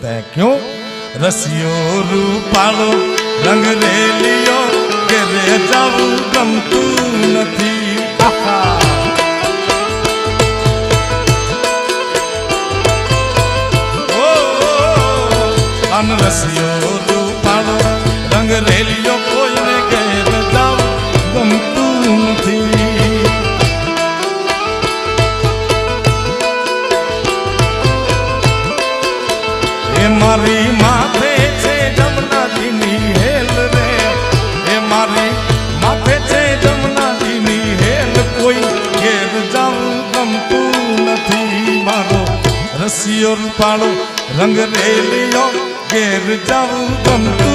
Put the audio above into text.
क्यों रसियो रूपालो रंग रेलियो के रे जाऊ गमतू नथी अन रसियो रूपालो रंग रेलियो कोई ने घेर जाऊ गमतू नथी मारी माथे छे जमुना दीनी हेल रे ए मारी माथे छे जमुना दीनी हेल कोई घेर जाऊं गमतू नथी मारो रसियो रूपालो रंग रेलियो घेर जाऊं गमतू